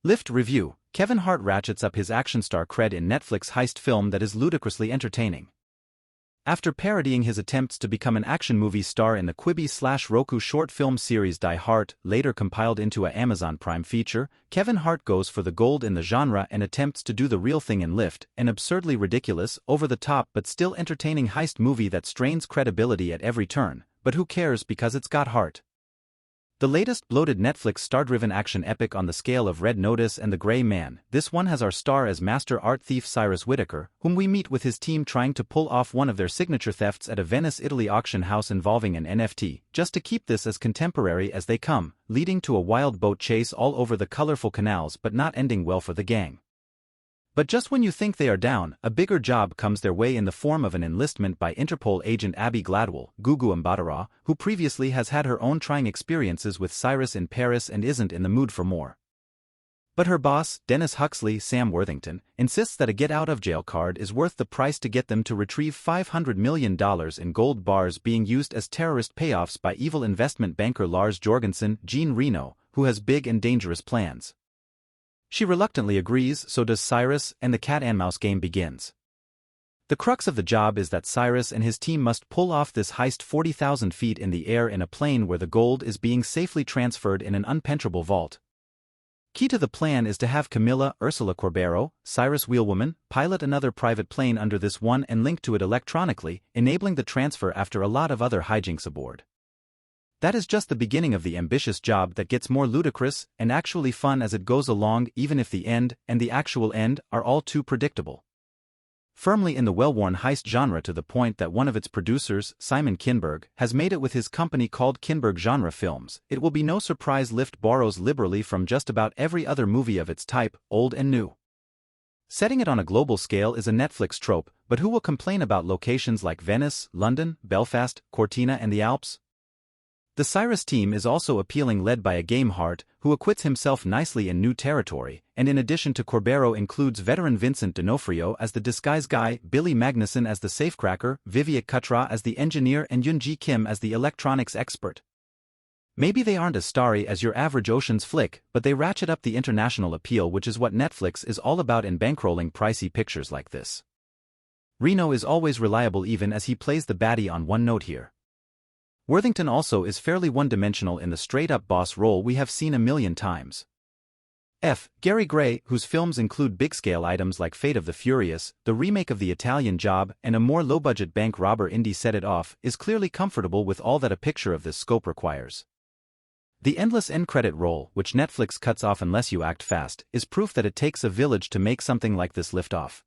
Lift Review: Kevin Hart ratchets up his action star cred in Netflix heist film that is ludicrously entertaining. After parodying his attempts to become an action movie star in the Quibi/Roku short film series Die Hart, later compiled into a Amazon Prime feature, Kevin Hart goes for the gold in the genre and attempts to do the real thing in Lift, an absurdly ridiculous, over-the-top but still entertaining heist movie that strains credibility at every turn, but who cares because it's got heart. The latest bloated Netflix star-driven action epic on the scale of Red Notice and The Gray Man, this one has our star as master art thief Cyrus Whitaker, whom we meet with his team trying to pull off one of their signature thefts at a Venice, Italy auction house involving an NFT, just to keep this as contemporary as they come, leading to a wild boat chase all over the colorful canals but not ending well for the gang. But just when you think they are down, a bigger job comes their way in the form of an enlistment by Interpol agent Abby Gladwell, Gugu Mbatha, who previously has had her own trying experiences with Cyrus in Paris and isn't in the mood for more. But her boss, Dennis Huxley Sam Worthington, insists that a get-out-of-jail card is worth the price to get them to retrieve $500 million in gold bars being used as terrorist payoffs by evil investment banker Lars Jorgensen, Jean Reno, who has big and dangerous plans. She reluctantly agrees, so does Cyrus, and the cat-and-mouse game begins. The crux of the job is that Cyrus and his team must pull off this heist 40,000 feet in the air in a plane where the gold is being safely transferred in an unpenetrable vault. Key to the plan is to have Camilla Ursula Corbero, Cyrus' wheelwoman, pilot another private plane under this one and link to it electronically, enabling the transfer after a lot of other hijinks aboard. That is just the beginning of the ambitious job that gets more ludicrous and actually fun as it goes along, even if the end and the actual end are all too predictable. Firmly in the well-worn heist genre to the point that one of its producers, Simon Kinberg, has made it with his company called Kinberg Genre Films, it will be no surprise Lift borrows liberally from just about every other movie of its type, old and new. Setting it on a global scale is a Netflix trope, but who will complain about locations like Venice, London, Belfast, Cortina and the Alps? The Cyrus team is also appealing, led by a game Hart, who acquits himself nicely in new territory, and in addition to Corbero includes veteran Vincent D'Onofrio as the disguise guy, Billy Magnuson as the safecracker, Vivek Kutra as the engineer and Yoon-ji Kim as the electronics expert. Maybe they aren't as starry as your average Ocean's flick, but they ratchet up the international appeal, which is what Netflix is all about in bankrolling pricey pictures like this. Reno is always reliable even as he plays the baddie on one note here. Worthington also is fairly one-dimensional in the straight-up boss role we have seen a million times. Gary Gray, whose films include big-scale items like Fate of the Furious, the remake of The Italian Job, and a more low-budget bank robber indie Set It Off, is clearly comfortable with all that a picture of this scope requires. The endless end-credit roll, which Netflix cuts off unless you act fast, is proof that it takes a village to make something like this lift off.